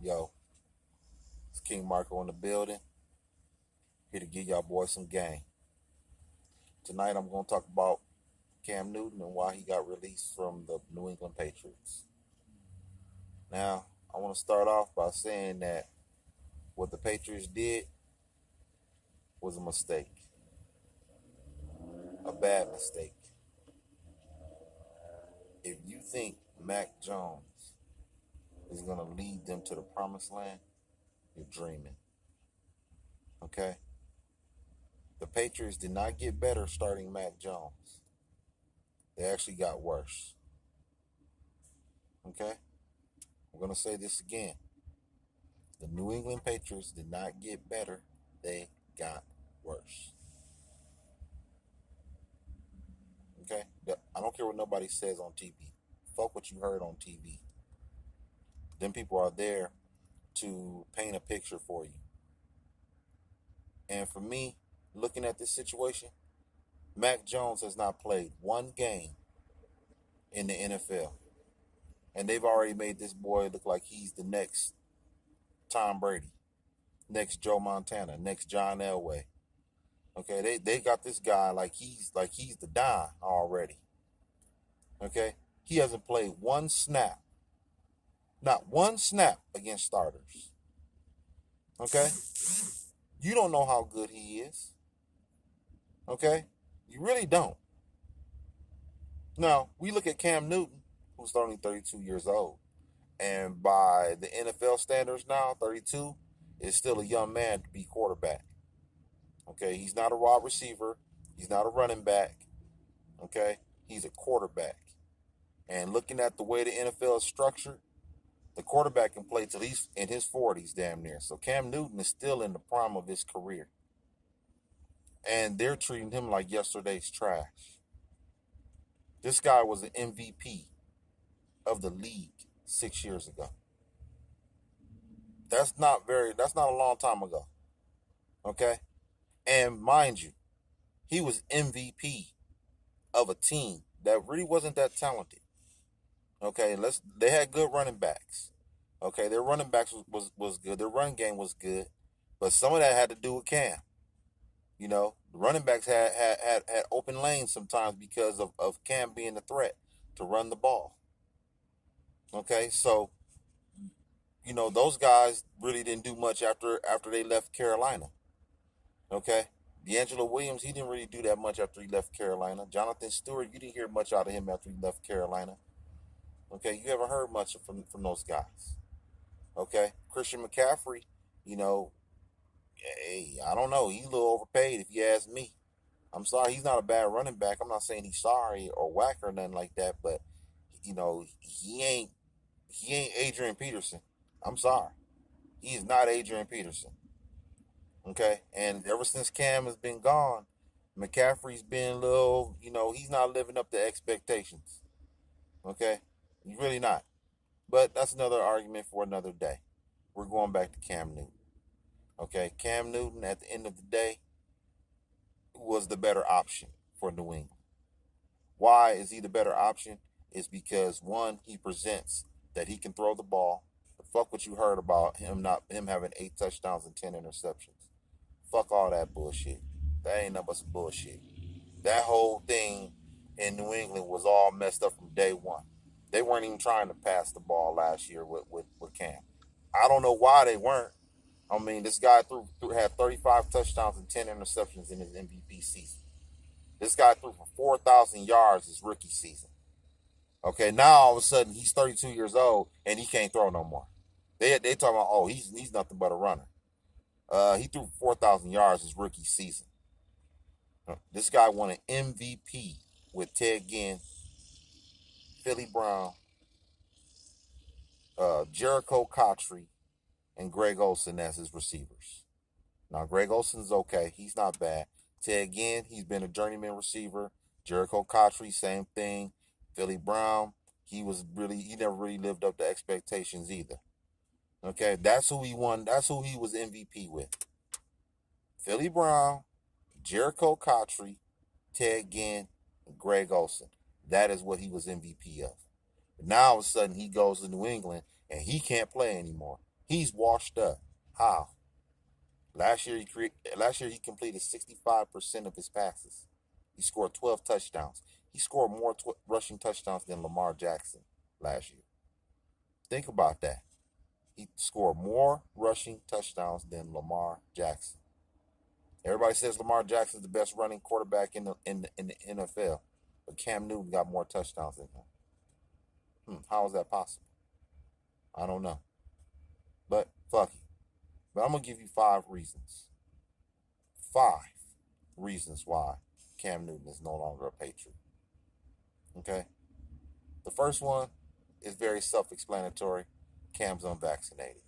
Yo, it's King Marko in the building. Here to give y'all boys some game. Tonight I'm going to talk about Cam Newton and why he got released from the New England Patriots. Now, I want to start off by saying that what the Patriots did was a mistake. A bad mistake. If you think Mac Jones is going to lead them to the promised land, you're dreaming. Okay? The Patriots did not get better starting Mac Jones. They actually got worse. Okay? I'm going to say this again. The New England Patriots did not get better. They got worse. Okay? I don't care what nobody says on TV. Fuck what you heard on TV. Them people are there to paint a picture for you. And for me, looking at this situation, Mac Jones has not played one game in the NFL. And they've already made this boy look like he's the next Tom Brady, next Joe Montana, next John Elway. Okay, they got this guy like he's the Don already. Okay? He hasn't played one snap. Not one snap against starters. Okay? You don't know how good he is. Okay? You really don't. Now, we look at Cam Newton, who's only 32 years old. And by the NFL standards now, 32 is still a young man to be quarterback. Okay? He's not a wide receiver. He's not a running back. Okay? He's a quarterback. And looking at the way the NFL is structured, the quarterback can play till he's in his 40s damn near. So Cam Newton is still in the prime of his career. And they're treating him like yesterday's trash. This guy was an MVP of the league 6 years ago. That's not a long time ago. Okay? And mind you, he was MVP of a team that really wasn't that talented. Okay, they had good running backs. Okay, their running backs was good. Their run game was good. But some of that had to do with Cam. You know, the running backs had open lanes sometimes because of Cam being the threat to run the ball. Okay, so, you know, those guys really didn't do much after they left Carolina. Okay, D'Angelo Williams, he didn't really do that much after he left Carolina. Jonathan Stewart, you didn't hear much out of him after he left Carolina. Okay, you haven't heard much from those guys. Okay, Christian McCaffrey, you know, hey, I don't know. He's a little overpaid if you ask me. I'm sorry, he's not a bad running back. I'm not saying he's sorry or whack or nothing like that, but you know, he ain't Adrian Peterson. I'm sorry. He is not Adrian Peterson. Okay? And ever since Cam has been gone, McCaffrey's been a little, you know, he's not living up to expectations. Okay? He's really not. But that's another argument for another day. We're going back to Cam Newton. Okay? Cam Newton, at the end of the day, was the better option for New England. Why is he the better option? It's because, one, he presents that he can throw the ball. Fuck what you heard about him having 8 touchdowns and 10 interceptions. Fuck all that bullshit. That ain't nothing but some bullshit. That whole thing in New England was all messed up from day one. They weren't even trying to pass the ball last year with Cam. I don't know why they weren't. I mean, this guy had 35 touchdowns and 10 interceptions in his MVP season. This guy threw for 4,000 yards his rookie season. Okay, now all of a sudden he's 32 years old and he can't throw no more. They talking about, oh, he's nothing but a runner. He threw 4,000 yards his rookie season. This guy won an MVP with Ted Ginn, Philly Brown, Jericho Cotchery, and Greg Olsen as his receivers. Now, Greg Olsen's okay. He's not bad. Ted Ginn, he's been a journeyman receiver. Jericho Cotchery, same thing. Philly Brown, he never really lived up to expectations either. Okay, that's who he won. That's who he was MVP with. Philly Brown, Jericho Cotchery, Ted Ginn, and Greg Olsen. That is what he was MVP of. But now all of a sudden he goes to New England and he can't play anymore. He's washed up. How? Last year he completed 65% of his passes. He scored 12 touchdowns. He scored more rushing touchdowns than Lamar Jackson last year. Think about that. He scored more rushing touchdowns than Lamar Jackson. Everybody says Lamar Jackson is the best running quarterback in the NFL, but Cam Newton got more touchdowns than him. How is that possible? I don't know. But fuck it. But I'm gonna give you 5 reasons. 5 reasons why Cam Newton is no longer a Patriot. Okay? The first one is very self-explanatory. Cam's unvaccinated.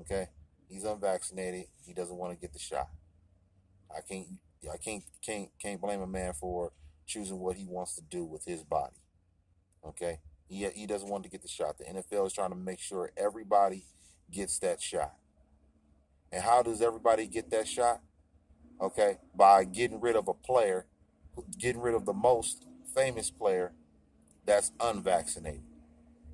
Okay? He's unvaccinated. He doesn't want to get the shot. I can't blame a man for choosing what he wants to do with his body. Okay? He doesn't want to get the shot. The NFL is trying to make sure everybody gets that shot. And how does everybody get that shot? Okay? By getting rid of a player, getting rid of the most famous player that's unvaccinated.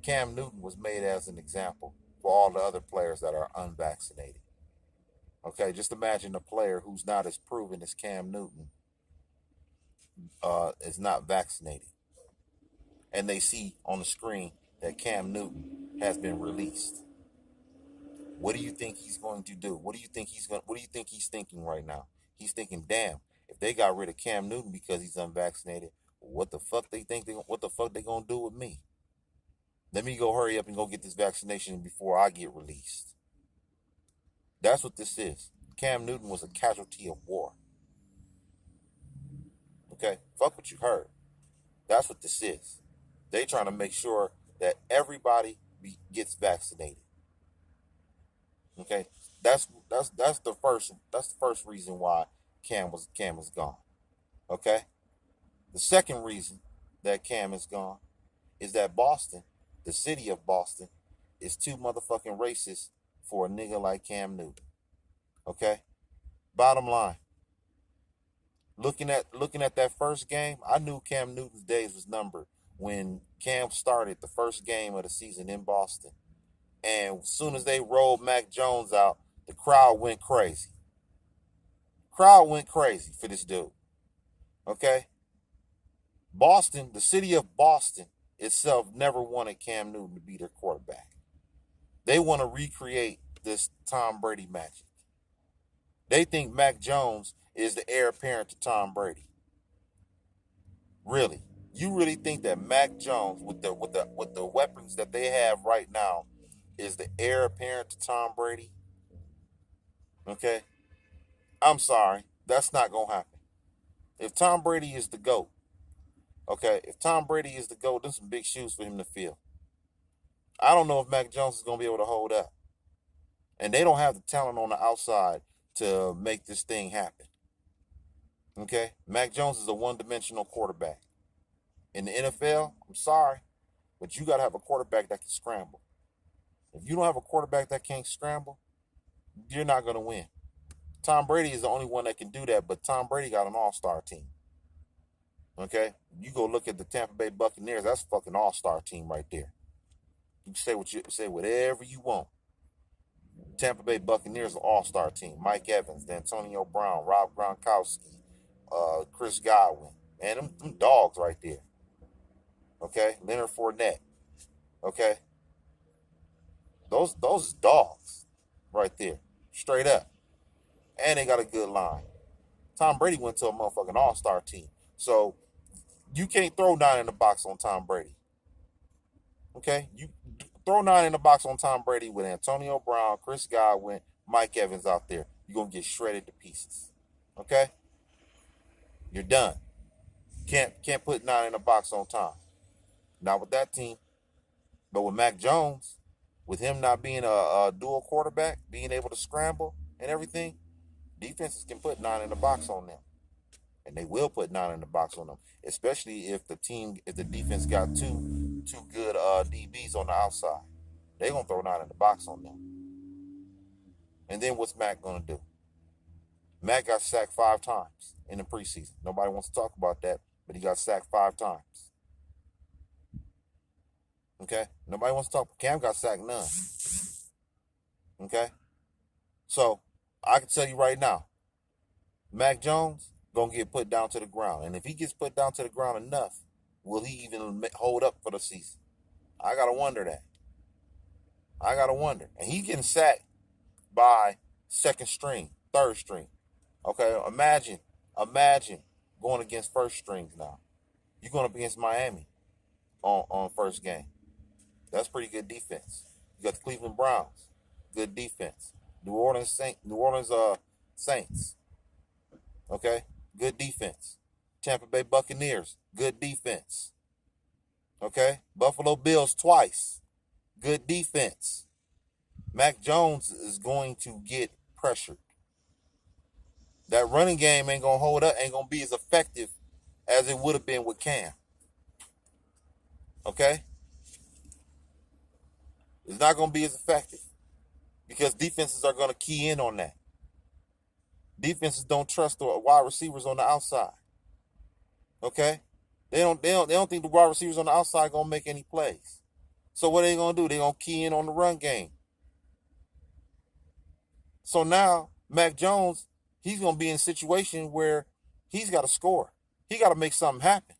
Cam Newton was made as an example for all the other players that are unvaccinated. Okay, just imagine a player who's not as proven as Cam Newton is not vaccinated. And they see on the screen that Cam Newton has been released. What do you think he's going to do? What do you think he's thinking right now? He's thinking, damn, if they got rid of Cam Newton because he's unvaccinated, what the fuck they gonna do with me? Let me go hurry up and go get this vaccination before I get released. That's what this is. Cam Newton was a casualty of war. Okay? Fuck what you heard. That's what this is. They trying to make sure that everybody gets vaccinated. Okay? That's the first reason why Cam was gone. Okay? The second reason that Cam is gone is that Boston, the city of Boston, is too motherfucking racist for a nigga like Cam Newton. Okay? Bottom line. Looking at that first game, I knew Cam Newton's days was numbered when Cam started the first game of the season in Boston. And as soon as they rolled Mac Jones out, the crowd went crazy. Crowd went crazy for this dude. Okay? Boston, the city of Boston itself never wanted Cam Newton to be their quarterback. They want to recreate this Tom Brady magic. They think Mac Jones is the heir apparent to Tom Brady. Really? You really think that Mac Jones, with the weapons that they have right now, is the heir apparent to Tom Brady? Okay? I'm sorry. That's not going to happen. If Tom Brady is the GOAT, okay, if Tom Brady is the GOAT, there's some big shoes for him to fill. I don't know if Mac Jones is going to be able to hold up. And they don't have the talent on the outside to make this thing happen. Okay? Mac Jones is a one-dimensional quarterback. In the NFL, I'm sorry, but you got to have a quarterback that can scramble. If you don't have a quarterback that can't scramble, you're not going to win. Tom Brady is the only one that can do that, but Tom Brady got an all-star team. Okay? You go look at the Tampa Bay Buccaneers, that's a fucking all-star team right there. You can say whatever you want. Tampa Bay Buccaneers, an all-star team. Mike Evans, Antonio Brown, Rob Gronkowski, Chris Godwin. Man, them dogs right there. Okay? Leonard Fournette. Okay? Those dogs right there. Straight up. And they got a good line. Tom Brady went to a motherfucking all-star team. So, you can't throw 9 in the box on Tom Brady. Okay? You throw 9 in the box on Tom Brady with Antonio Brown, Chris Godwin, Mike Evans out there. You're going to get shredded to pieces. Okay? You're done. Can't put 9 in the box on Tom. Not with that team. But with Mac Jones, with him not being a dual quarterback, being able to scramble and everything, defenses can put 9 in the box on them. And they will put 9 in the box on them. Especially if the defense got two good DBs on the outside. They're going to throw 9 in the box on them. And then what's Mac going to do? Mac got sacked 5 times in the preseason. Nobody wants to talk about that, but he got sacked 5 times. Okay? Nobody wants to talk. Cam got sacked none. Okay? So, I can tell you right now, Mac Jones going to get put down to the ground. And if he gets put down to the ground enough, will he even hold up for the season? I got to wonder that. I got to wonder. And he's getting sacked by second string, third string. Okay, imagine going against first strings now. You're going up against Miami on first game. That's pretty good defense. You got the Cleveland Browns, good defense. New Orleans Saints, okay, good defense. Tampa Bay Buccaneers, good defense. Okay, Buffalo Bills twice, good defense. Mac Jones is going to get pressured. That running game ain't gonna hold up, ain't gonna be as effective as it would have been with Cam. Okay? It's not gonna be as effective because defenses are gonna key in on that. Defenses don't trust the wide receivers on the outside. Okay? They don't think the wide receivers on the outside gonna make any plays. So what are they gonna do? They're gonna key in on the run game. So now Mac Jones, he's gonna be in a situation where he's got to score. He got to make something happen.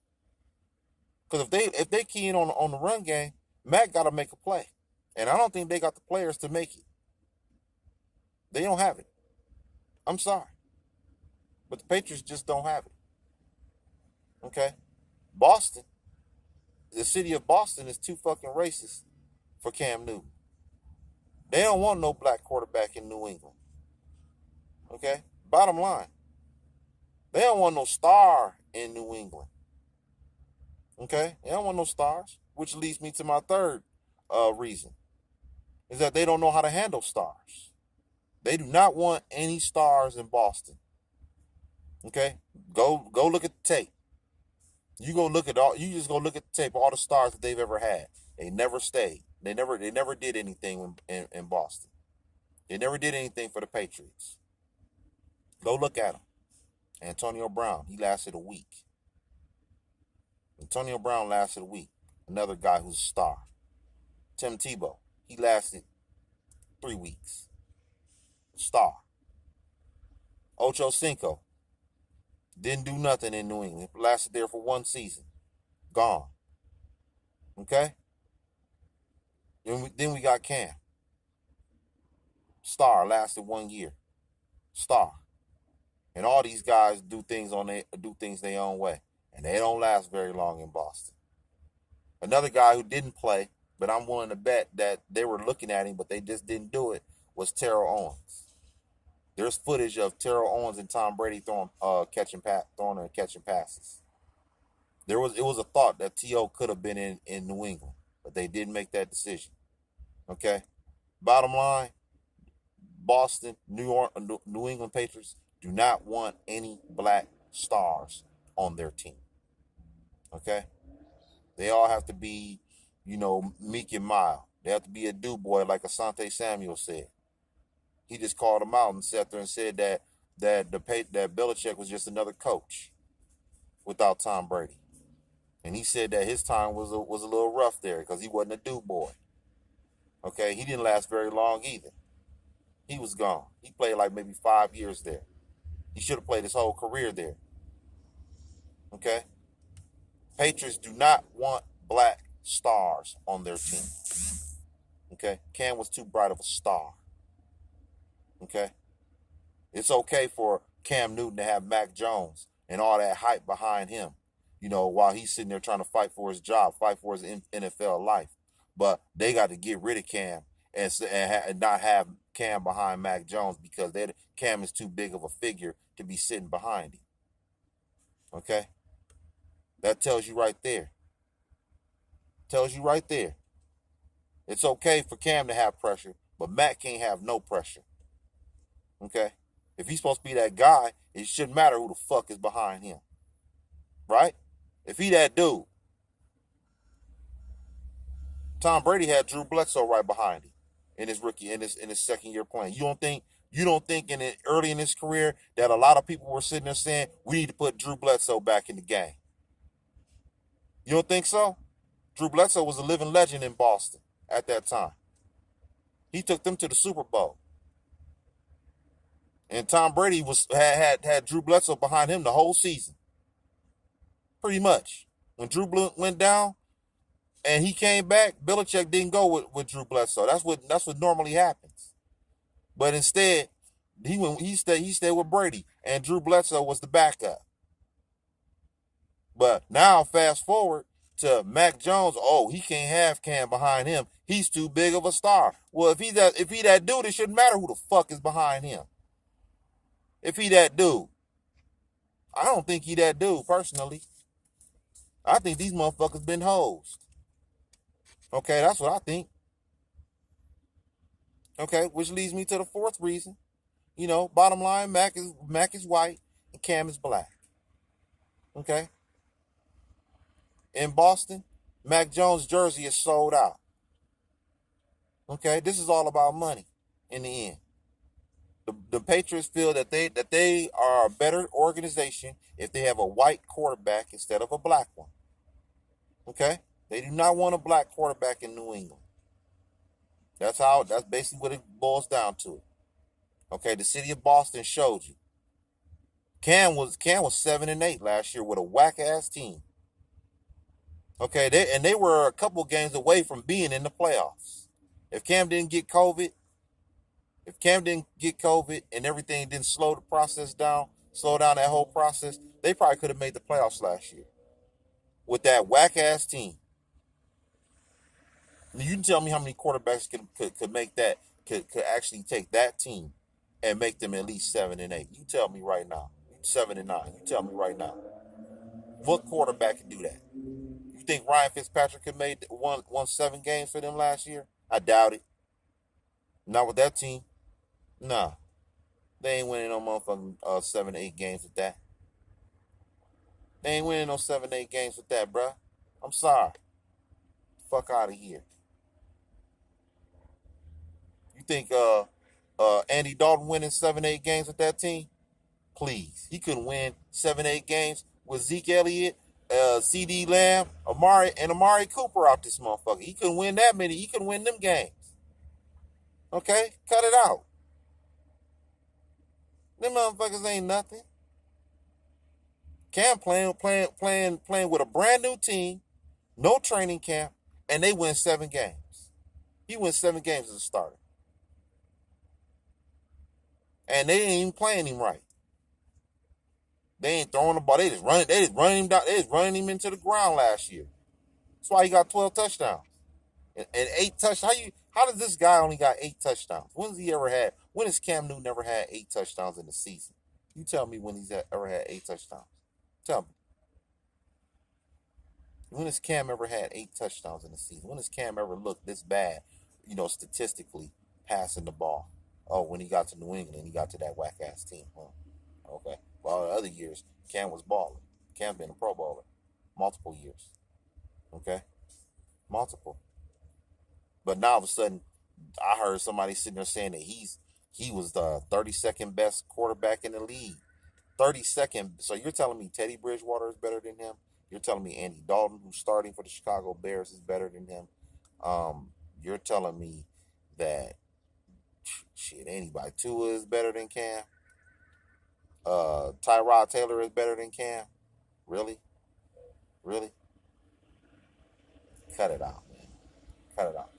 Because if they key in on the run game, Mac got to make a play, and I don't think they got the players to make it. They don't have it. I'm sorry, but the Patriots just don't have it. Okay, Boston, the city of Boston is too fucking racist for Cam Newton. They don't want no black quarterback in New England. Okay, bottom line, they don't want no star in New England. Okay, they don't want no stars, which leads me to my third reason, is that they don't know how to handle stars. They do not want any stars in Boston. Okay, go look at the tape. You just go look at the tape, all the stars that they've ever had. They never stayed. They never did anything in Boston. They never did anything for the Patriots. Go look at them. Antonio Brown, he lasted a week. Antonio Brown lasted a week. Another guy who's a star. Tim Tebow, he lasted 3 weeks. Star. Ocho Cinco didn't do nothing in New England. Lasted there for 1 season. Gone. Okay? Then we got Cam. Star, lasted 1 year. Star. And all these guys do things their own way. And they don't last very long in Boston. Another guy who didn't play, but I'm willing to bet that they were looking at him, but they just didn't do it, was Terrell Owens. There's footage of Terrell Owens and Tom Brady throwing and catching passes. It was a thought that T.O. could have been in New England, but they didn't make that decision. Okay? Bottom line, Boston, New England Patriots do not want any black stars on their team. Okay? They all have to be, meek and mild. They have to be a do boy, like Asante Samuel said. He just called him out and sat there and said that Belichick was just another coach without Tom Brady. And he said that his time was a little rough there because he wasn't a do boy. Okay, he didn't last very long either. He was gone. He played like maybe 5 years there. He should have played his whole career there. Okay? Patriots do not want black stars on their team. Okay? Cam was too bright of a star. Okay? It's okay for Cam Newton to have Mac Jones and all that hype behind him, while he's sitting there trying to fight for his job, fight for his NFL life. But they got to get rid of Cam and not have Cam behind Mac Jones because Cam is too big of a figure to be sitting behind him. Okay? That tells you right there. It's okay for Cam to have pressure, but Mac can't have no pressure. Okay? If he's supposed to be that guy, it shouldn't matter who the fuck is behind him. Right? If he that dude. Tom Brady had Drew Bledsoe right behind him in his second year playing. You don't think early in his career that a lot of people were sitting there saying we need to put Drew Bledsoe back in the game? You don't think so? Drew Bledsoe was a living legend in Boston at that time. He took them to the Super Bowl. And Tom Brady had Drew Bledsoe behind him the whole season. Pretty much. When Drew went down and he came back, Belichick didn't go with Drew Bledsoe. That's what normally happens. But instead, he stayed with Brady, and Drew Bledsoe was the backup. But now fast forward to Mac Jones. Oh, he can't have Cam behind him. He's too big of a star. Well, if he that dude, it shouldn't matter who the fuck is behind him. If he that dude. I don't think he that dude, personally. I think these motherfuckers been hosed. Okay, that's what I think. Okay, which leads me to the fourth reason. Bottom line, Mac is white and Cam is black. Okay. In Boston, Mac Jones' jersey is sold out. Okay, this is all about money in the end. The Patriots feel that they are a better organization if they have a white quarterback instead of a black one. Okay? They do not want a black quarterback in New England. That's basically what it boils down to. Okay, the city of Boston showed you. Cam was 7-8 last year with a whack ass team. Okay, they were a couple games away from being in the playoffs. If Cam didn't get COVID and everything didn't slow down that whole process, they probably could have made the playoffs last year with that whack ass team. You can tell me how many quarterbacks could make that, could actually take that team and make them at least 7-8. You tell me right now. 7-9. You tell me right now. What quarterback can do that? You think Ryan Fitzpatrick could made won 7 games for them last year? I doubt it. Not with that team. Nah. They ain't winning no motherfucking 7-8 games with that. They ain't winning no 7-8 games with that, bruh. I'm sorry. Fuck out of here. You think Andy Dalton winning 7-8 games with that team? Please. He couldn't win 7-8 games with Zeke Elliott, CD Lamb, Amari Cooper out this motherfucker. He couldn't win that many. He couldn't win them games. Okay? Cut it out. Them motherfuckers ain't nothing. Cam playing with a brand new team, no training camp, and they win 7 games. He wins 7 games as a starter. And they ain't even playing him right. They ain't throwing the ball. They just running him down. They just running him into the ground last year. That's why he got 12 touchdowns. And 8 touchdowns. How does this guy only got 8 touchdowns? When has Cam Newton ever had 8 touchdowns in the season? You tell me when he's ever had 8 touchdowns. Tell me. When has Cam ever had 8 touchdowns in the season? When has Cam ever looked this bad, statistically, passing the ball? Oh, when he got to New England, he got to that whack-ass team. Huh? Okay. Well, the other years, Cam was balling. Cam's been a Pro Bowler. Multiple years. Okay? Multiple. But now all of a sudden, I heard somebody sitting there saying that he was the 32nd best quarterback in the league. 32nd. So you're telling me Teddy Bridgewater is better than him? You're telling me Andy Dalton, who's starting for the Chicago Bears, is better than him? You're telling me that anybody, Tua is better than Cam? Tyrod Taylor is better than Cam? Really? Really? Cut it out, man. Cut it out.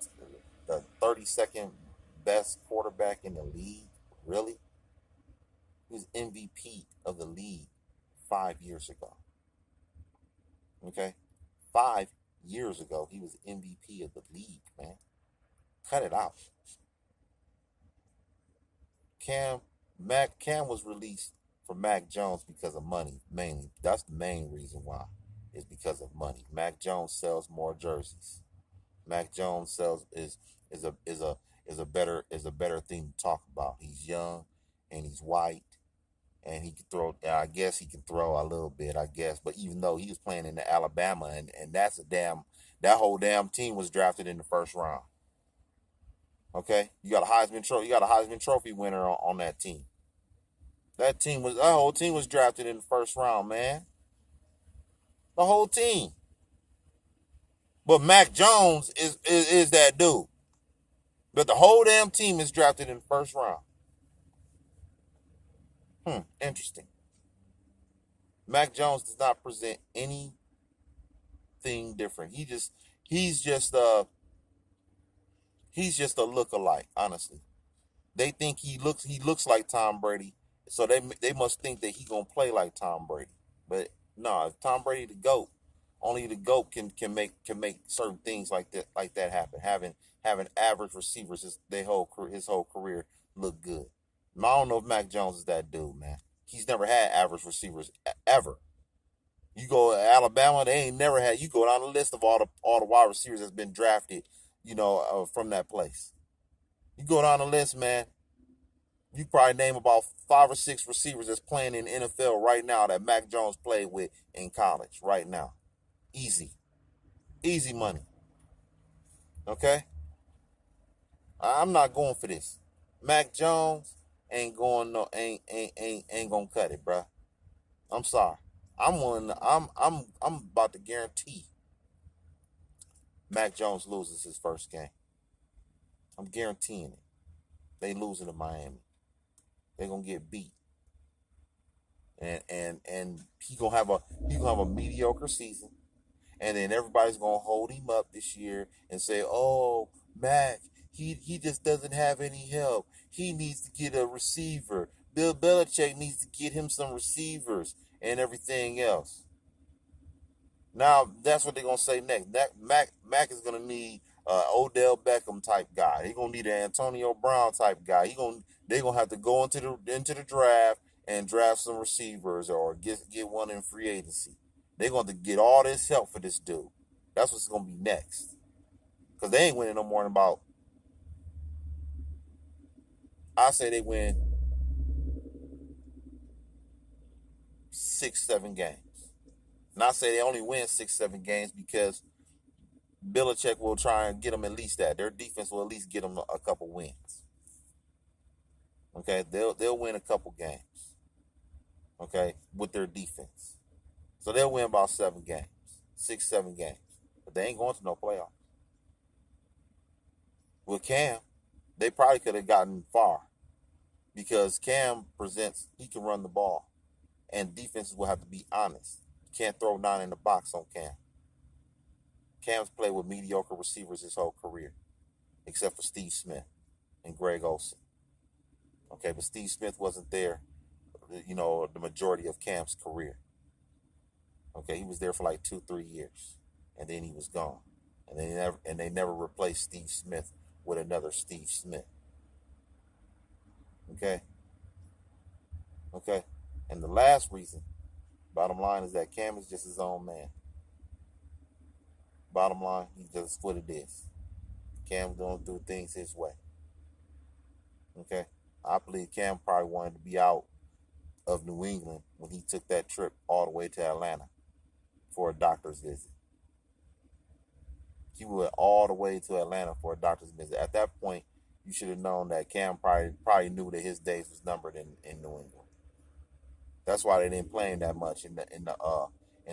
The 32nd best quarterback in the league? Really? He was MVP of the league 5 years ago. Okay? 5 years ago, he was MVP of the league, man. Cut it out. Cam was released for Mac Jones because of money, mainly. That's the main reason why. Is because of money. Mac Jones sells more jerseys. Mac Jones is a better thing to talk about. He's young and he's white and he can throw. I guess he can throw a little bit. I guess, but even though he was playing in the Alabama and that whole damn team was drafted in the first round. Okay, you got a Heisman Trophy winner on that team. That whole team was drafted in the first round, man. The whole team. But Mac Jones is that dude. But the whole damn team is drafted in the first round. Interesting. Mac Jones does not present anything different. He's just uh he's just a look-alike, honestly. They think he looks like Tom Brady, so they must think that he gonna play like Tom Brady. But no, if Tom Brady the GOAT, only the GOAT can make certain things like that happen. Having average receivers his whole career look good. I don't know if Mac Jones is that dude, man. He's never had average receivers ever. You go to Alabama, they ain't never had. You go down the list of all the wide receivers that's been drafted, from that place. You go down the list, man. You probably name about 5 or 6 receivers that's playing in the NFL right now that Mac Jones played with in college right now. Easy, easy money. Okay, I'm not going for this. Mac Jones ain't going no ain't gonna cut it, bruh. I'm sorry. I'm about to guarantee Mac Jones loses his first game. I'm guaranteeing it. They losing to Miami. They're gonna get beat. And he gonna have a mediocre season. And then everybody's gonna hold him up this year and say, "Oh, Mac, he just doesn't have any help. He needs to get a receiver. Bill Belichick needs to get him some receivers and everything else." Now that's what they're gonna say next. Mac is gonna need Odell Beckham type guy. He's gonna need an Antonio Brown type guy. They're gonna have to go into the draft and draft some receivers or get one in free agency. They're going to get all this help for this dude. That's what's gonna be next. Cause they ain't winning no more than about, I say they win 6, 7 games. And I say they only win 6, 7 games because Belichick will try and get them at least that. Their defense will at least get them a couple wins. Okay, they'll win a couple games. Okay, with their defense, so they'll win about 7 games, 6, 7 games, but they ain't going to no playoffs. With Cam, they probably could have gotten far because Cam presents he can run the ball, and defenses will have to be honest. You can't throw 9 in the box on Cam. Cam's played with mediocre receivers his whole career, except for Steve Smith and Greg Olsen. Okay, but Steve Smith wasn't there, the majority of Cam's career. Okay, he was there for like 2, 3 years, and then he was gone, and they never replaced Steve Smith with another Steve Smith. Okay, okay, and the last reason, bottom line, is that Cam is just his own man. Bottom line, he just what it is. Cam don't do things his way. Okay, I believe Cam probably wanted to be out of New England when he took that trip all the way to Atlanta for a doctor's visit. He went all the way to Atlanta for a doctor's visit. At that point, you should have known that Cam probably knew that his days was numbered in New England. That's why they didn't play him that much in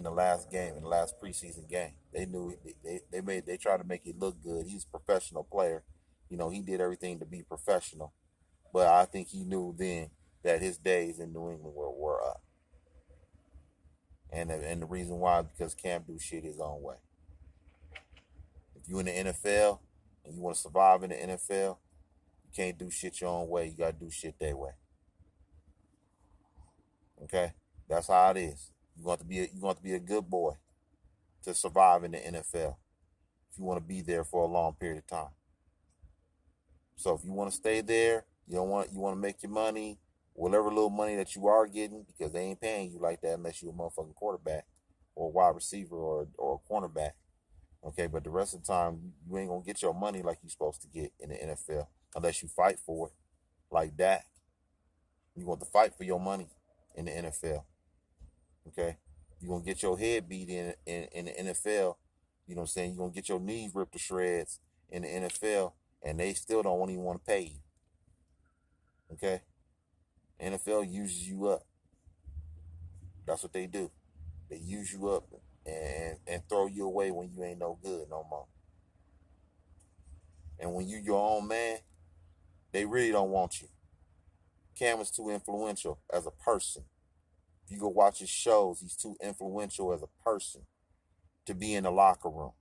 the last game, in the last preseason game. They knew they tried to make it look good. He's a professional player. He did everything to be professional. But I think he knew then that his days in New England were up. And the reason why is because Cam do shit his own way. If you in the NFL and you want to survive in the NFL, you can't do shit your own way. You gotta do shit their way. Okay, that's how it is. You want to be a good boy to survive in the NFL. If you want to be there for a long period of time. So if you want to stay there, you want to make your money, whatever little money that you are getting, because they ain't paying you like that unless you're a motherfucking quarterback or a wide receiver or a cornerback. Okay, but the rest of the time you ain't gonna get your money like you're supposed to get in the NFL unless you fight for it, like that. You want to fight for your money in the NFL. Okay, you're gonna get your head beat in the NFL. You know what I'm saying? You're gonna get your knees ripped to shreds in the NFL, and they still don't even want to pay you. Okay, NFL uses you up. That's what they do. They use you up and throw you away when you ain't no good no more. And when you your own man, they really don't want you. Cam is too influential as a person. If you go watch his shows, he's too influential as a person to be in the locker room.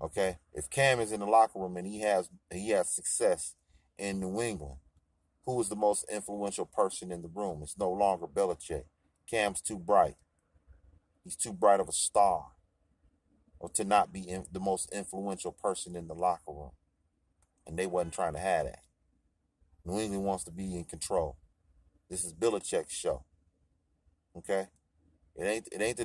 Okay? If Cam is in the locker room and he has success in New England, who is the most influential person in the room? It's no longer Belichick. Cam's too bright. He's too bright of a star or to not be the most influential person in the locker room. And they wasn't trying to have that. New England wants to be in control. This is Belichick's show. Okay? It ain't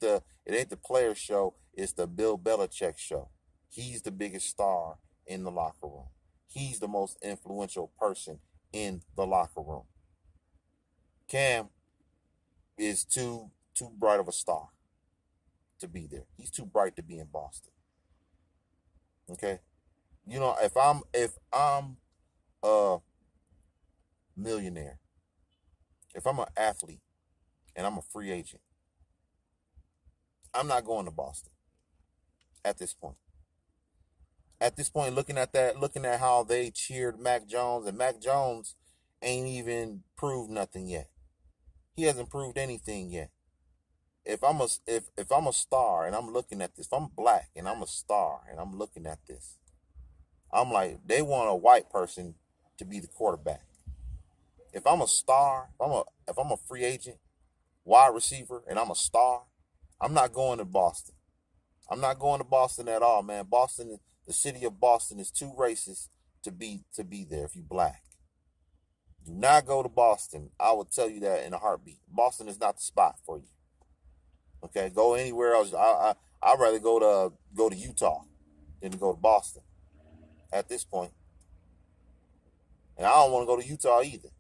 the player show, it's the Bill Belichick show. He's the biggest star in the locker room. He's the most influential person in the locker room. Cam is too bright of a star to be there. He's too bright to be in Boston. Okay? You know, if I'm a millionaire, if I'm an athlete and I'm a free agent, I'm not going to Boston at this point. At this point, looking at how they cheered Mac Jones, and Mac Jones ain't even proved nothing yet. He hasn't proved anything yet. If I'm a star and I'm looking at this, if I'm black and I'm a star and I'm looking at this, I'm like, they want a white person to be the quarterback. If I'm a star, if I'm a free agent, wide receiver, and I'm a star, I'm not going to Boston. I'm not going to Boston at all, man. Boston, the city of Boston, is too racist to be there if you black. Do not go to Boston. I will tell you that in a heartbeat. Boston is not the spot for you. Okay, go anywhere else. I'd rather go to Utah than to go to Boston at this point. And I don't want to go to Utah either.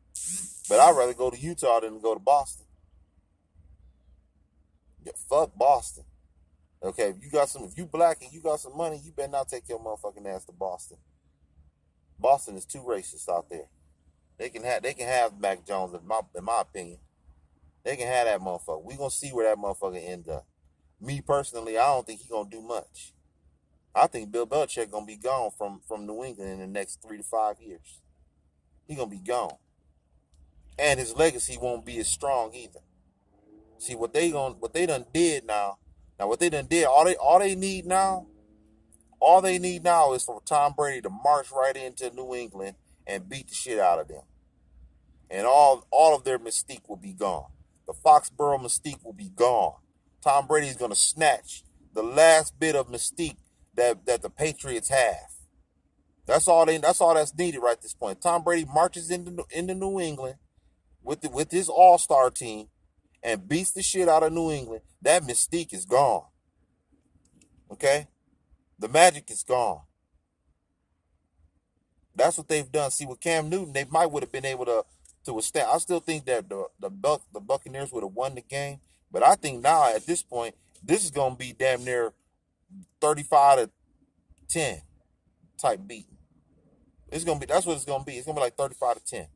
But I'd rather go to Utah than to go to Boston. Yeah, fuck Boston. Okay, if you black and you got some money, you better not take your motherfucking ass to Boston. Boston is too racist out there. They can have Mac Jones in my opinion. They can have that motherfucker. We gonna see where that motherfucker end up. Me personally, I don't think he gonna do much. I think Bill Belichick gonna be gone from New England in the next 3 to 5 years. He gonna be gone, and his legacy won't be as strong either. See what they done did now. Now what they done did, all they need now is for Tom Brady to march right into New England and beat the shit out of them. And all of their mystique will be gone. The Foxborough mystique will be gone. Tom Brady is going to snatch the last bit of mystique that the Patriots have. That's all that's needed right at this point. Tom Brady marches into New England with his all-star team and beats the shit out of New England. That mystique is gone. Okay? The magic is gone. That's what they've done. See, with Cam Newton, they might would have been able to withstand. I still think that the Buccaneers would have won the game, but I think now at this point, this is going to be damn near 35-10 type beating. That's what it's going to be. It's going to be like 35-10.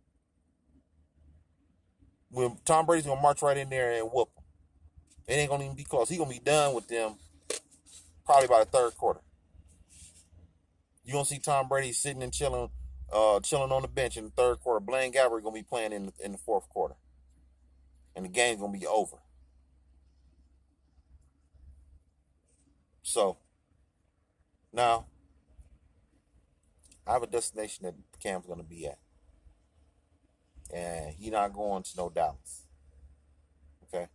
When Tom Brady's going to march right in there and whoop them. It ain't going to even be close. He's going to be done with them probably by the third quarter. You're going to see Tom Brady sitting and chilling on the bench in the third quarter. Blaine Gabbert going to be playing in the fourth quarter. And the game's going to be over. So, now, I have a destination that Cam's going to be at. And he's not going to no Dallas. Okay?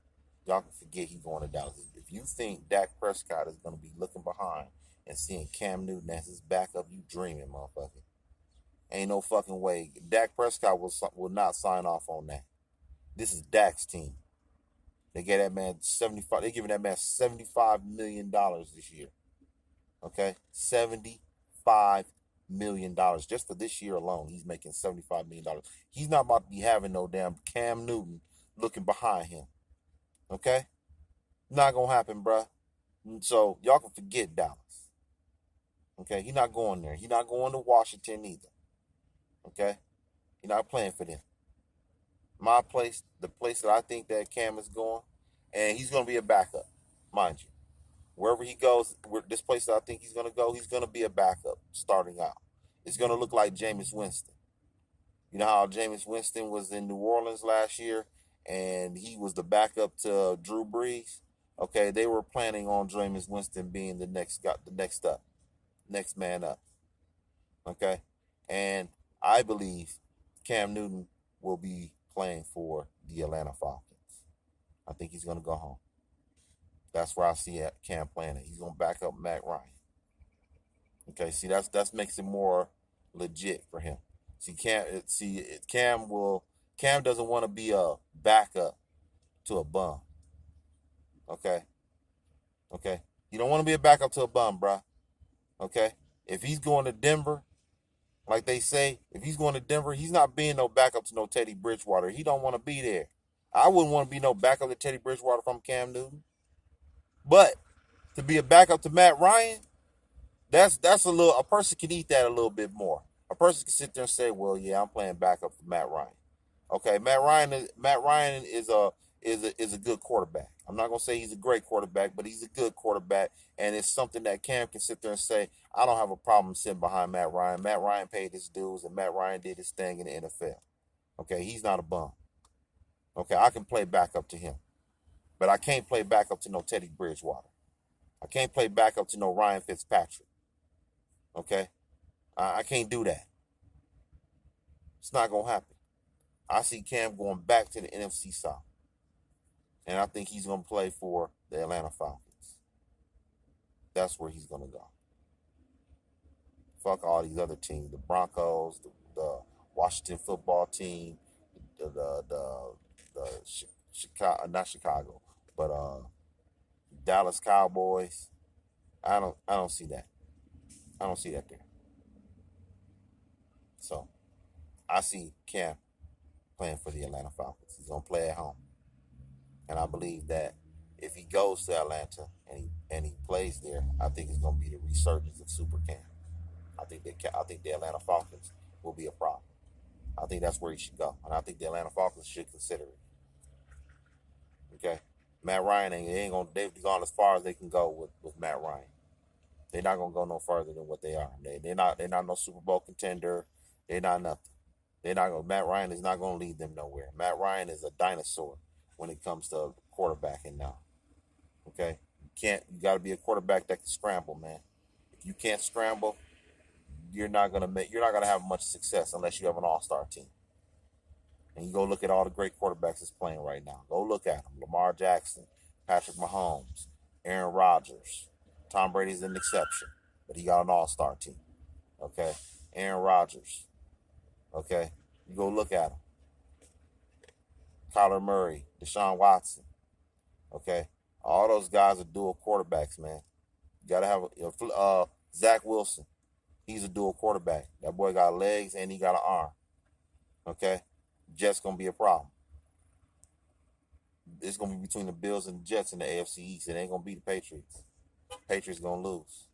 Y'all can forget he's going to Dallas. If you think Dak Prescott is going to be looking behind and seeing Cam Newton as his backup, you dreaming, motherfucker. Ain't no fucking way. Dak Prescott will not sign off on that. This is Dak's team. They gave that man $75. They're giving that man $75 million this year. Okay? $75 million. Just for this year alone, he's making $75 million. He's not about to be having no damn Cam Newton looking behind him. Okay? Not gonna happen, bruh. So y'all can forget Dallas. Okay? He's not going there. He's not going to Washington either. Okay? He's not playing for them. My place, the place that I think that Cam is going, and he's gonna be a backup, mind you. Wherever he goes, this place that I think he's going to go, he's going to be a backup starting out. It's going to look like Jameis Winston. You know how Jameis Winston was in New Orleans last year and he was the backup to Drew Brees? Okay, they were planning on Jameis Winston being the next next man up. Okay? And I believe Cam Newton will be playing for the Atlanta Falcons. I think he's going to go home. That's where I see Cam playing it. He's going to back up Matt Ryan. Okay, see that's makes it more legit for him. Cam doesn't want to be a backup to a bum. Okay? Okay? You don't want to be a backup to a bum, bruh. Okay? If he's going to Denver, like they say, if he's going to Denver, he's not being no backup to no Teddy Bridgewater. He don't want to be there. I wouldn't want to be no backup to Teddy Bridgewater from Cam Newton. But to be a backup to Matt Ryan, that's a person can eat that a little bit more. A person can sit there and say, well, yeah, I'm playing backup for Matt Ryan. Okay, Matt Ryan is a good quarterback. I'm not gonna say he's a great quarterback, but he's a good quarterback, and it's something that Cam can sit there and say, I don't have a problem sitting behind Matt Ryan. Matt Ryan paid his dues, and Matt Ryan did his thing in the NFL. Okay, he's not a bum. Okay, I can play backup to him, but I can't play backup to no Teddy Bridgewater. I can't play backup to no Ryan Fitzpatrick. Okay, I can't do that. It's not gonna happen. I see Cam going back to the NFC South. And I think he's going to play for the Atlanta Falcons. That's where he's going to go. Fuck all these other teams. The Broncos, the Washington football team, the Chicago, not Chicago, but Dallas Cowboys. I don't see that. I don't see that there. So I see Cam playing for the Atlanta Falcons. He's going to play at home. And I believe that if he goes to Atlanta and he plays there, I think it's going to be the resurgence of Super Cam. I think the Atlanta Falcons will be a problem. I think that's where he should go, and I think the Atlanta Falcons should consider it. Okay, Matt Ryan they've gone as far as they can go with Matt Ryan. They're not gonna go no further than what they are. They're not no Super Bowl contender. They're not nothing. Matt Ryan is not gonna lead them nowhere. Matt Ryan is a dinosaur when it comes to quarterbacking now. Okay? You got to be a quarterback that can scramble, man. If you can't scramble, you're not going to have much success unless you have an all-star team. And you go look at all the great quarterbacks that's playing right now. Go look at them. Lamar Jackson, Patrick Mahomes, Aaron Rodgers. Tom Brady's an exception, but he got an all-star team. Okay? Aaron Rodgers. Okay? You go look at him. Kyler Murray, Deshaun Watson. Okay, all those guys are dual quarterbacks, man. You gotta have Zach Wilson. He's a dual quarterback. That boy got legs and he got an arm. Okay, Jets gonna be a problem. It's gonna be between the Bills and the Jets in the AFC East. It ain't gonna be the Patriots. Patriots gonna lose.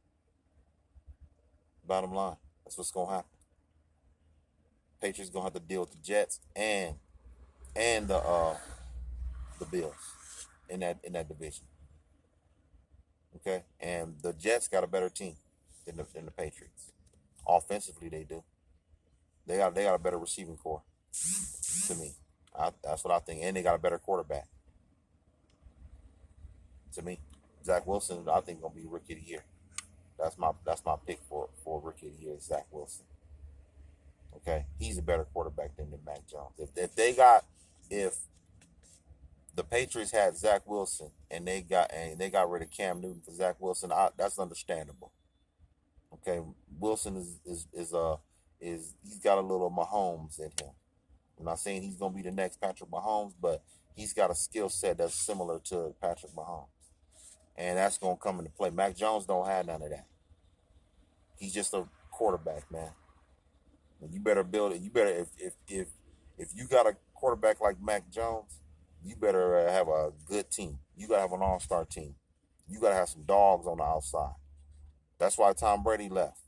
Bottom line, that's what's gonna happen. Patriots gonna have to deal with the Jets and the Bills in that division. Okay, and the Jets got a better team than the Patriots. Offensively, they do. They got a better receiving core. To me, that's what I think, and they got a better quarterback. To me, Zach Wilson, I think gonna be Rookie of the Year. That's my pick for Rookie of the Year, Zach Wilson. Okay, he's a better quarterback than Mac Jones. If the Patriots had Zach Wilson and they got rid of Cam Newton for Zach Wilson, that's understandable. Okay, Wilson is he's got a little Mahomes in him. I'm not saying he's gonna be the next Patrick Mahomes, but he's got a skill set that's similar to Patrick Mahomes, and that's gonna come into play. Mac Jones don't have none of that. He's just a quarterback, man. You better build it. You better if you got a quarterback like Mac Jones, you better have a good team. You gotta have an all-star team. You gotta have some dogs on the outside. That's why Tom Brady left.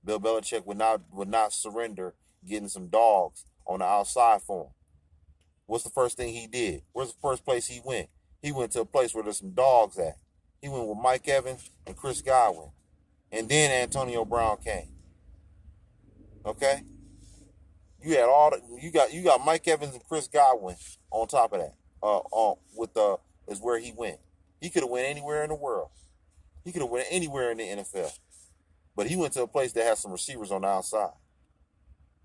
Bill Belichick would not surrender getting some dogs on the outside for him. What's the first thing he did? Where's the first place he went? He went to a place where there's some dogs at. He went with Mike Evans and Chris Godwin. And then Antonio Brown came. Okay? You had all the, you got Mike Evans and Chris Godwin on top of that. With the is where he went. He could have went anywhere in the world. He could have went anywhere in the NFL. But he went to a place that has some receivers on the outside.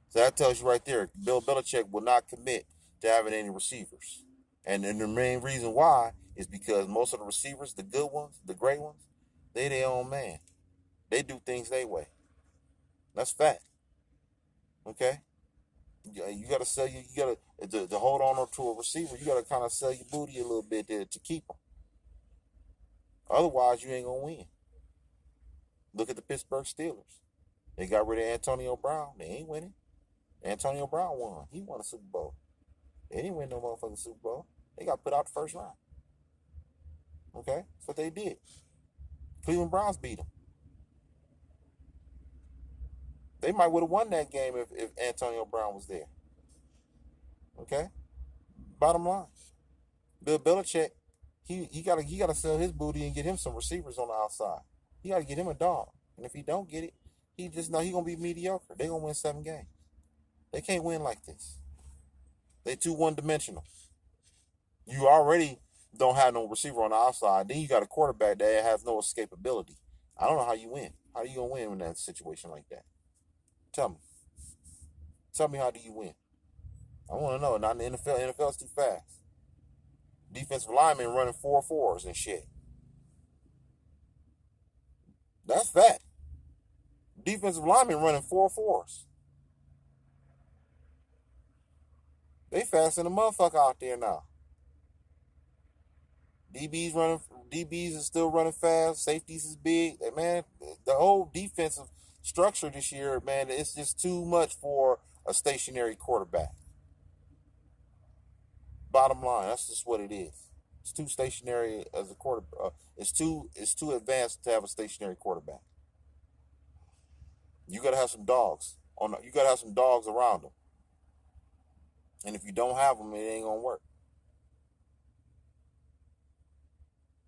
So that tells you right there, Bill Belichick will not commit to having any receivers. And the main reason why is because most of the receivers, the good ones, the great ones, they their own man. They do things their way. That's fact. Okay? You got to sell you got to hold on to a receiver, you got to kind of sell your booty a little bit to keep them. Otherwise, you ain't going to win. Look at the Pittsburgh Steelers. They got rid of Antonio Brown. They ain't winning. Antonio Brown won. He won a Super Bowl. They didn't win no motherfucking Super Bowl. They got put out the first round. Okay? That's what they did. Cleveland Browns beat them. They might would have won that game if Antonio Brown was there. Okay? Bottom line. Bill Belichick, he gotta sell his booty and get him some receivers on the outside. He gotta get him a dog. And if he don't get it, he just know he gonna be mediocre. They gonna win 7 games. They can't win like this. They too one-dimensional. You already don't have no receiver on the outside. Then you got a quarterback that has no escapability. I don't know how you win. How are you gonna win in that situation like that? Tell me. Tell me, how do you win? I want to know. Not in the NFL. NFL's too fast. Defensive linemen running 4.4s and shit. That's fact. Defensive linemen running 4.4s. They fast than a motherfucker out there now. DBs is still running fast. Safeties is big. Man, the whole defensive structure this year, man, it's just too much for a stationary quarterback. Bottom line, that's just what it is. It's too stationary as a quarterback. It's too advanced to have a stationary quarterback. You gotta have some dogs you gotta have some dogs around them. And if you don't have them, it ain't gonna work.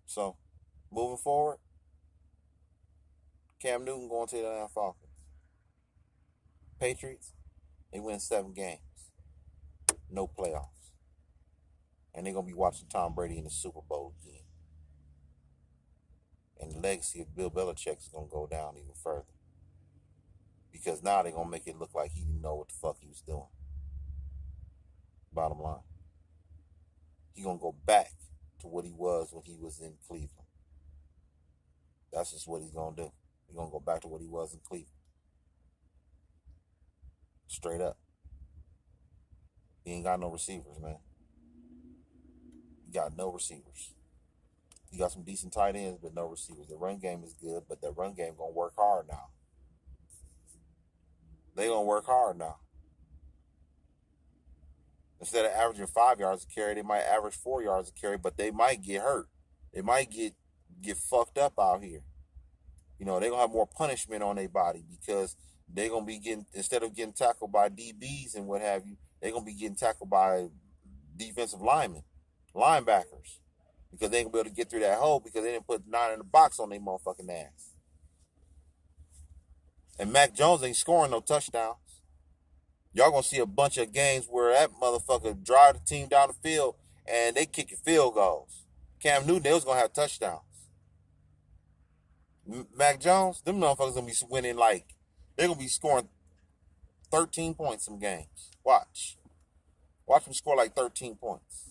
So, moving forward, Cam Newton going to the Atlanta Falcons. Patriots, they win 7 games. No playoffs. And they're going to be watching Tom Brady in the Super Bowl again. And the legacy of Bill Belichick is going to go down even further. Because now they're going to make it look like he didn't know what the fuck he was doing. Bottom line. He's going to go back to what he was when he was in Cleveland. That's just what he's going to do. He's going to go back to what he was in Cleveland. Straight up. He ain't got no receivers, man. He got no receivers. He got some decent tight ends, but no receivers. The run game is good, but the run game going to work hard now. They going to work hard now. Instead of averaging 5 yards a carry, they might average 4 yards a carry, but they might get hurt. They might get fucked up out here. You know, they're going to have more punishment on their body because they're going to be getting, instead of getting tackled by DBs and what have you, they're going to be getting tackled by defensive linemen, linebackers, because they ain't going to be able to get through that hole because they didn't put 9 in the box on their motherfucking ass. And Mac Jones ain't scoring no touchdowns. Y'all going to see a bunch of games where that motherfucker drive the team down the field and they kicking field goals. Cam Newton, they was going to have touchdowns. Mac Jones, them motherfuckers going to be winning they're going to be scoring 13 points some games. Watch them score 13 points.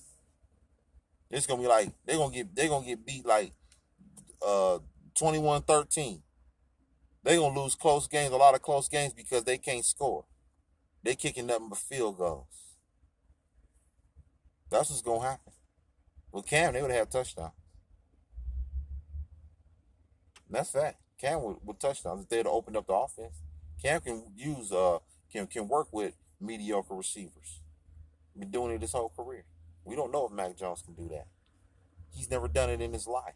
It's going to be they're going to get beat 21-13. They're going to lose close games, a lot of close games because they can't score. They kicking nothing but field goals. That's what's going to happen. With Cam, they would have touchdowns. That's fact. Cam with touchdowns if they'd opened up the offense. Cam can use can work with mediocre receivers. Been doing it his whole career. We don't know if Mac Jones can do that. He's never done it in his life.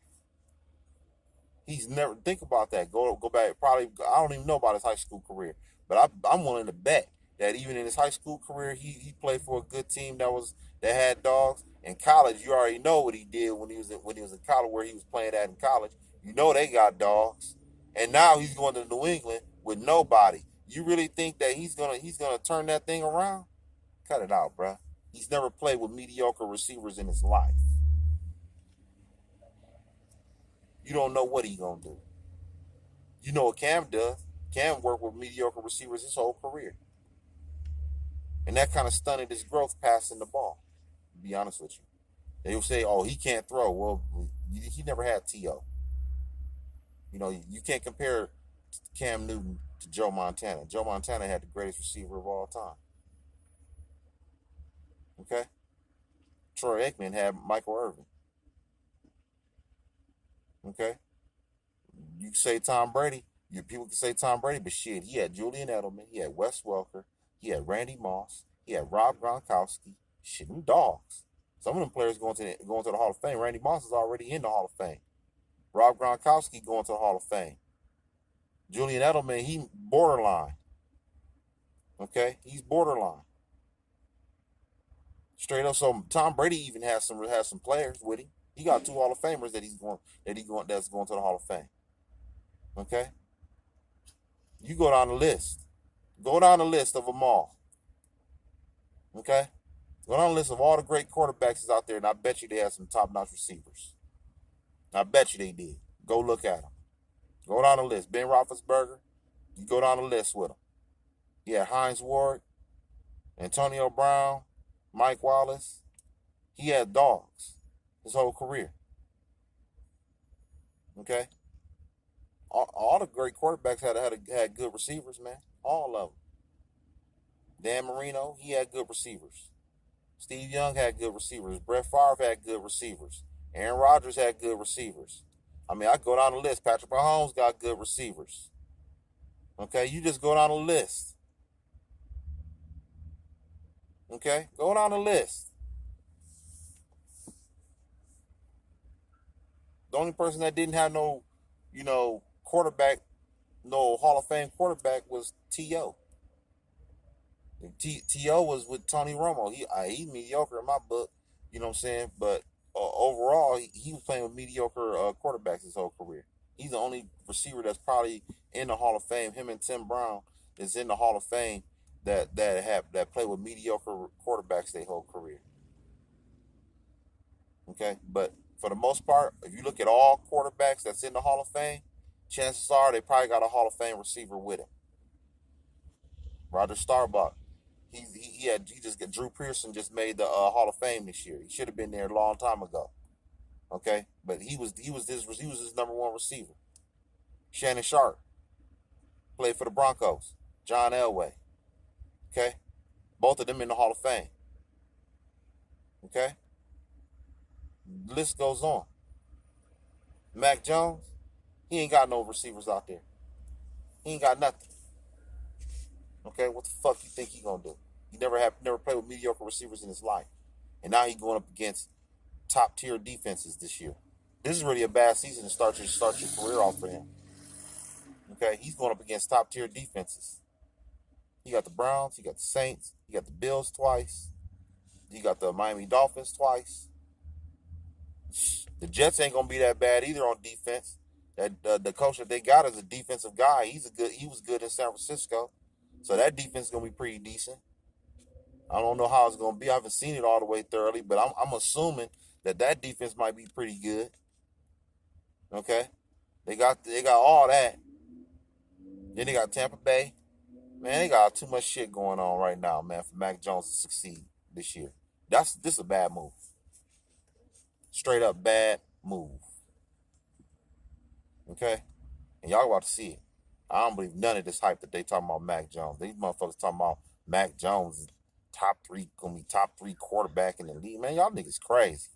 He's never think about that. Go back. Probably I don't even know about his high school career, but I'm willing to bet that even in his high school career, he played for a good team that had dogs, In college, you already know what he did when he was in college, where he was playing at in college. You know they got dogs, and now he's going to New England with nobody. You really think that he's gonna turn that thing around? Cut it out, bruh. He's never played with mediocre receivers in his life. You don't know what he's gonna do. You know what Cam does. Cam worked with mediocre receivers his whole career, and that kind of stunted his growth passing the ball. To be honest with you, they will say, "Oh, he can't throw." Well, he never had To. You know, you can't compare Cam Newton to Joe Montana. Joe Montana had the greatest receiver of all time. Okay, Troy Aikman had Michael Irvin. Okay, you can say Tom Brady. People can say Tom Brady, but shit, he had Julian Edelman, he had Wes Welker, he had Randy Moss, he had Rob Gronkowski. Shit, them dogs. Some of them players going to the Hall of Fame. Randy Moss is already in the Hall of Fame. Rob Gronkowski going to the Hall of Fame. Julian Edelman, he borderline. Okay, he's borderline. Straight up. So Tom Brady even has some players with him. He got two Hall of Famers that's going to the Hall of Fame. Okay, you go down the list. Go down the list of them all. Okay, go down the list of all the great quarterbacks out there, and I bet you they have some top-notch receivers. I bet you they did. Go look at them. Go down the list. Ben Roethlisberger. You go down the list with him. Yeah, Hines Ward, Antonio Brown, Mike Wallace. He had dogs his whole career. Okay, all the great quarterbacks had good receivers, man. All of them. Dan Marino, he had good receivers. Steve Young had good receivers. Brett Favre had good receivers. Aaron Rodgers had good receivers. I mean, I go down the list. Patrick Mahomes got good receivers. Okay, you just go down the list. Okay, go down the list. The only person that didn't have no, quarterback, no Hall of Fame quarterback was T.O. T.O. was with Tony Romo. He's mediocre in my book, you know what I'm saying? But overall, he was playing with mediocre quarterbacks his whole career. He's the only receiver that's probably in the Hall of Fame. Him and Tim Brown is in the Hall of Fame that play with mediocre quarterbacks their whole career. Okay, but for the most part, if you look at all quarterbacks that's in the Hall of Fame, chances are they probably got a Hall of Fame receiver with him. Roger Staubach, he just got Drew Pearson just made the Hall of Fame this year. He should have been there a long time ago. Okay, but he was his number one receiver. Shannon Sharp played for the Broncos. John Elway. Okay, both of them in the Hall of Fame. Okay, the list goes on. Mac Jones, he ain't got no receivers out there. He ain't got nothing. Okay, what the fuck you think he gonna do? He never played with mediocre receivers in his life, and now he going up against top tier defenses this year. This is really a bad season to start your career off for him. Okay, he's going up against top tier defenses. He got the Browns, he got the Saints, he got the Bills twice, he got the Miami Dolphins twice. The Jets ain't gonna be that bad either on defense. The coach that they got is a defensive guy. He was good in San Francisco, so that defense is gonna be pretty decent. I don't know how it's gonna be. I haven't seen it all the way thoroughly, but I'm assuming that defense might be pretty good. Okay, they got all that. Then they got Tampa Bay. Man, they got too much shit going on right now, man, for Mac Jones to succeed this year. This is a bad move. Straight up bad move. Okay? And y'all about to see it. I don't believe none of this hype that they talking about Mac Jones. These motherfuckers talking about Mac Jones is gonna be top three quarterback in the league. Man, y'all niggas crazy.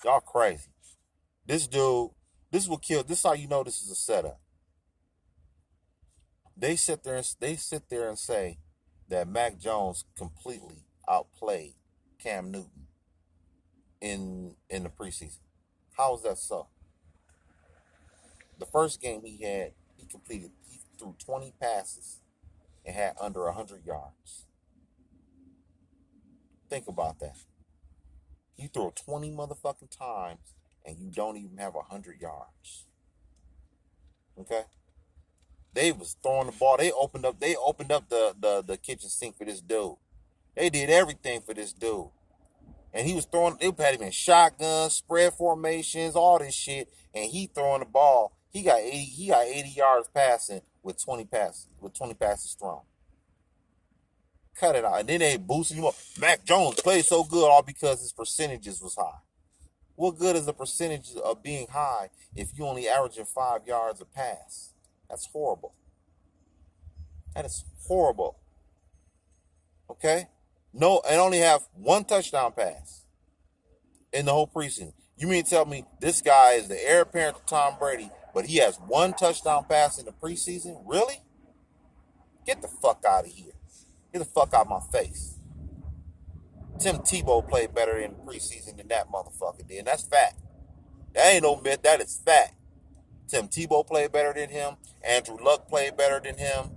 Y'all crazy. This dude, this will kill. This is how you know this is a setup. They sit there and say that Mac Jones completely outplayed Cam Newton in the preseason. How is that so? The first game he threw 20 passes and had under 100 yards. Think about that. You throw 20 motherfucking times and you don't even have 100 yards. Okay? They was throwing the ball. They opened up the kitchen sink for this dude. They did everything for this dude. And he was throwing, they had him in shotguns, spread formations, all this shit, and he throwing the ball. He got 80 yards passing with 20 passes thrown. Cut it out. And then they boosted him up. Mac Jones played so good all because his percentages was high. What good is the percentage of being high if you only averaging 5 yards a pass? That's horrible. That is horrible. Okay? No, and only have one touchdown pass in the whole preseason. You mean to tell me this guy is the heir apparent to Tom Brady, but he has one touchdown pass in the preseason? Really? Get the fuck out of here. Get the fuck out of my face. Tim Tebow played better in the preseason than that motherfucker did. And that's fact. That ain't no myth. That is fact. Tim Tebow played better than him. Andrew Luck played better than him.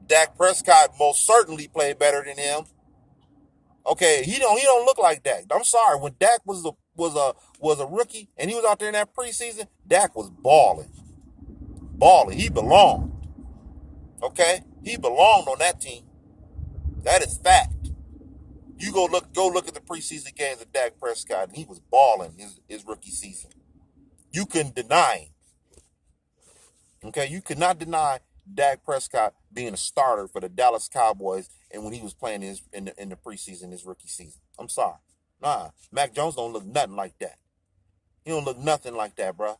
Dak Prescott most certainly played better than him. Okay, he don't look like Dak. I'm sorry. When Dak was a rookie and he was out there in that preseason, Dak was balling. He belonged. Okay? He belonged on that team. That is fact. You go look at the preseason games of Dak Prescott, and he was balling his rookie season. You couldn't deny him. Okay, you could not deny Dak Prescott being a starter for the Dallas Cowboys and when he was playing in the preseason, his rookie season. I'm sorry. Nah, Mac Jones don't look nothing like that. He don't look nothing like that, bro.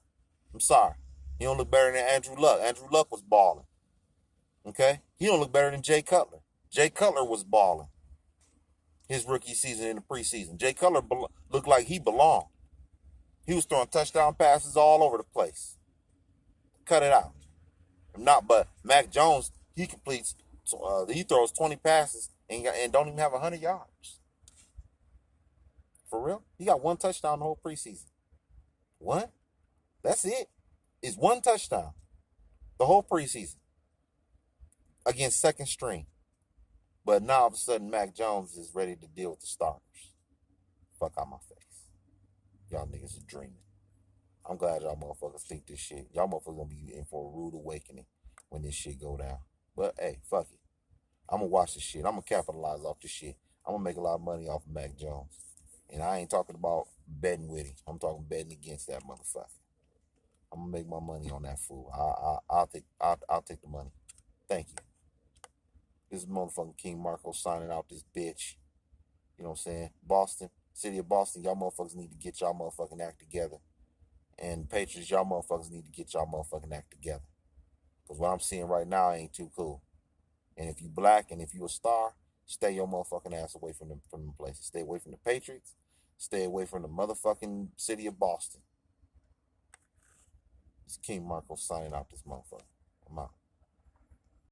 I'm sorry. He don't look better than Andrew Luck. Andrew Luck was balling. Okay? He don't look better than Jay Cutler. Jay Cutler was balling his rookie season in the preseason. Jay Cutler looked like he belonged. He was throwing touchdown passes all over the place. Cut it out. But Mac Jones, he throws 20 passes and don't even have 100 yards. For real? He got one touchdown the whole preseason. One? That's it. It's one touchdown the whole preseason against second string. But now all of a sudden Mac Jones is ready to deal with the starters. Fuck out my face. Y'all niggas are dreaming. I'm glad y'all motherfuckers think this shit. Y'all motherfuckers gonna be in for a rude awakening when this shit go down. But hey, fuck it. I'm gonna watch this shit. I'm gonna capitalize off this shit. I'm gonna make a lot of money off of Mac Jones. And I ain't talking about betting with him. I'm talking betting against that motherfucker. I'm gonna make my money on that fool. I'll take the money. Thank you. This is motherfucking King Marko signing out this bitch. You know what I'm saying? Boston, city of Boston, y'all motherfuckers need to get y'all motherfucking act together. And Patriots, y'all motherfuckers need to get y'all motherfucking act together. Because what I'm seeing right now ain't too cool. And if you black and if you a star, stay your motherfucking ass away from them places. Stay away from the Patriots. Stay away from the motherfucking city of Boston. It's King Marko signing out this motherfucker. I'm out.